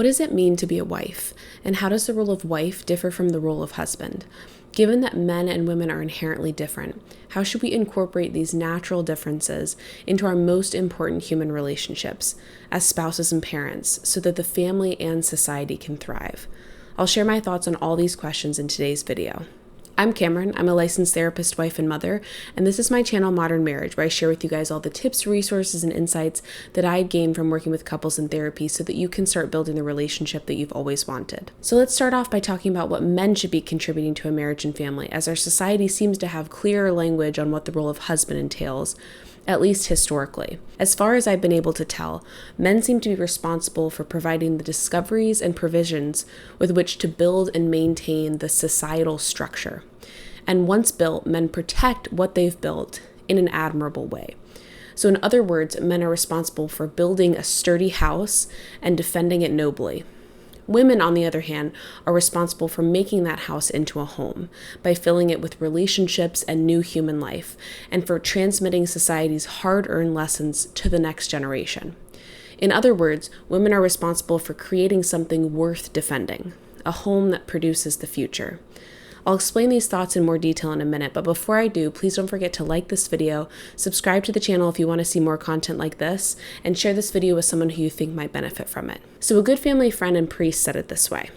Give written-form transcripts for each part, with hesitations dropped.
What does it mean to be a wife? And how does the role of wife differ from the role of husband? Given that men and women are inherently different, how should we incorporate these natural differences into our most important human relationships as spouses and parents so that the family and society can thrive? I'll share my thoughts on all these questions in today's video. I'm Cameron. I'm a licensed therapist, wife, and mother, and this is my channel, Modern Marriage, where I share with you guys all the tips, resources, and insights that I've gained from working with couples in therapy so that you can start building the relationship that you've always wanted. So let's start off by talking about what men should be contributing to a marriage and family, as our society seems to have clearer language on what the role of husband entails, at least historically. As far as I've been able to tell, men seem to be responsible for providing the discoveries and provisions with which to build and maintain the societal structure. And once built, men protect what they've built in an admirable way. So in other words, men are responsible for building a sturdy house and defending it nobly. Women, on the other hand, are responsible for making that house into a home by filling it with relationships and new human life, and for transmitting society's hard-earned lessons to the next generation. In other words, women are responsible for creating something worth defending, a home that produces the future. I'll explain these thoughts in more detail in a minute, but before I do, please don't forget to like this video, subscribe to the channel if you want to see more content like this, and share this video with someone who you think might benefit from it. So a good family friend and priest said it this way: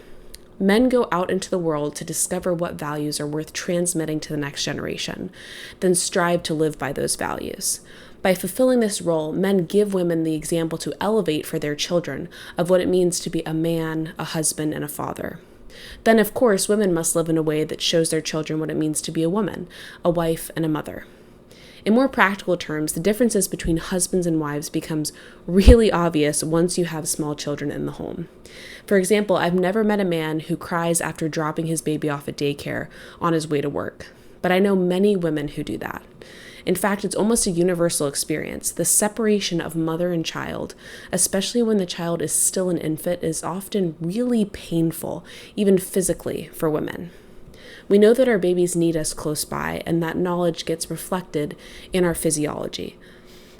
men go out into the world to discover what values are worth transmitting to the next generation, then strive to live by those values. By fulfilling this role, men give women the example to elevate for their children of what it means to be a man, a husband, and a father. Then, of course, women must live in a way that shows their children what it means to be a woman, a wife, and a mother. In more practical terms, the differences between husbands and wives becomes really obvious once you have small children in the home. For example, I've never met a man who cries after dropping his baby off at daycare on his way to work, but I know many women who do that. In fact, it's almost a universal experience. The separation of mother and child, especially when the child is still an infant, is often really painful, even physically, for women. We know that our babies need us close by, and that knowledge gets reflected in our physiology.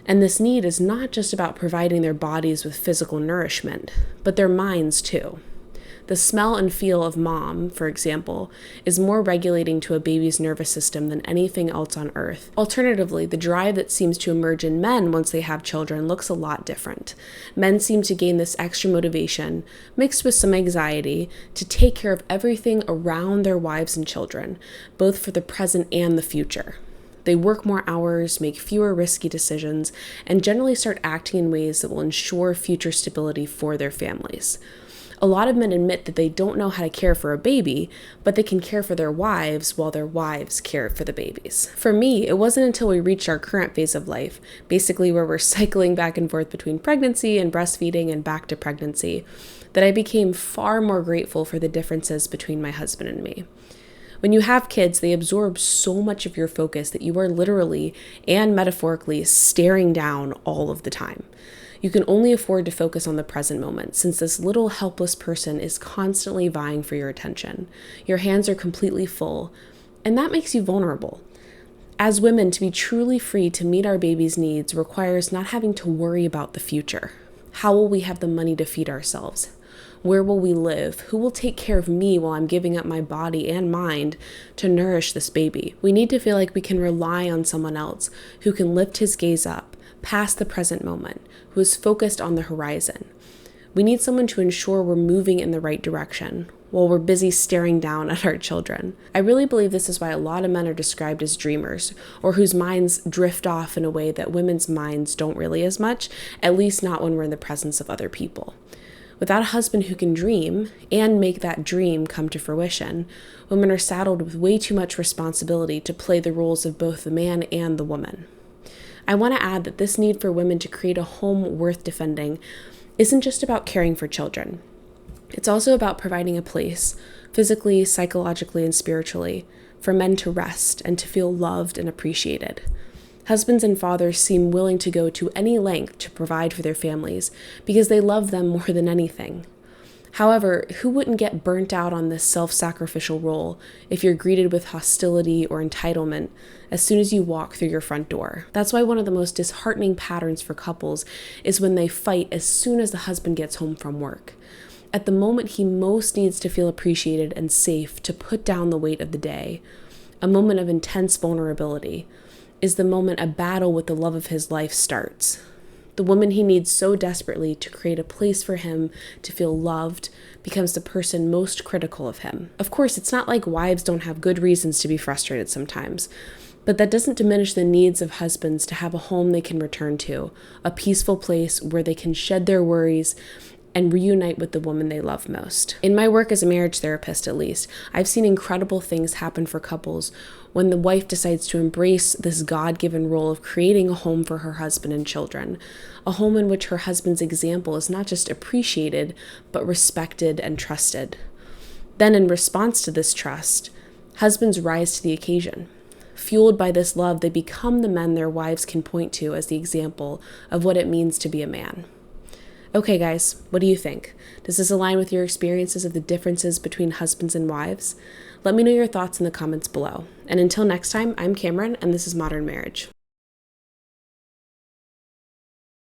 And this need is not just about providing their bodies with physical nourishment, but their minds too. The smell and feel of mom, for example, is more regulating to a baby's nervous system than anything else on earth. Alternatively, the drive that seems to emerge in men once they have children looks a lot different. Men seem to gain this extra motivation, mixed with some anxiety, to take care of everything around their wives and children, both for the present and the future. They work more hours, make fewer risky decisions, and generally start acting in ways that will ensure future stability for their families. A lot of men admit that they don't know how to care for a baby, but they can care for their wives while their wives care for the babies. For me, it wasn't until we reached our current phase of life, basically where we're cycling back and forth between pregnancy and breastfeeding and back to pregnancy, that I became far more grateful for the differences between my husband and me. When you have kids, they absorb so much of your focus that you are literally and metaphorically staring down all of the time. You can only afford to focus on the present moment, since this little helpless person is constantly vying for your attention. Your hands are completely full, and that makes you vulnerable. As women, to be truly free to meet our baby's needs requires not having to worry about the future. How will we have the money to feed ourselves? Where will we live? Who will take care of me while I'm giving up my body and mind to nourish this baby? We need to feel like we can rely on someone else who can lift his gaze up past the present moment, who is focused on the horizon. We need someone to ensure we're moving in the right direction while we're busy staring down at our children. I really believe this is why a lot of men are described as dreamers, or whose minds drift off in a way that women's minds don't really as much, at least not when we're in the presence of other people. Without a husband who can dream and make that dream come to fruition, women are saddled with way too much responsibility to play the roles of both the man and the woman. I want to add that this need for women to create a home worth defending isn't just about caring for children. It's also about providing a place, physically, psychologically, and spiritually, for men to rest and to feel loved and appreciated. Husbands and fathers seem willing to go to any length to provide for their families because they love them more than anything. However, who wouldn't get burnt out on this self-sacrificial role if you're greeted with hostility or entitlement as soon as you walk through your front door? That's why one of the most disheartening patterns for couples is when they fight as soon as the husband gets home from work. At the moment he most needs to feel appreciated and safe to put down the weight of the day, a moment of intense vulnerability, is the moment a battle with the love of his life starts. The woman he needs so desperately to create a place for him to feel loved becomes the person most critical of him. Of course, it's not like wives don't have good reasons to be frustrated sometimes, but that doesn't diminish the needs of husbands to have a home they can return to, a peaceful place where they can shed their worries and reunite with the woman they love most. In my work as a marriage therapist, at least, I've seen incredible things happen for couples when the wife decides to embrace this God-given role of creating a home for her husband and children, a home in which her husband's example is not just appreciated, but respected and trusted. Then, in response to this trust, husbands rise to the occasion. Fueled by this love, they become the men their wives can point to as the example of what it means to be a man. Okay, guys, what do you think? Does this align with your experiences of the differences between husbands and wives? Let me know your thoughts in the comments below. And until next time, I'm Cameron, and this is Modern Marriage.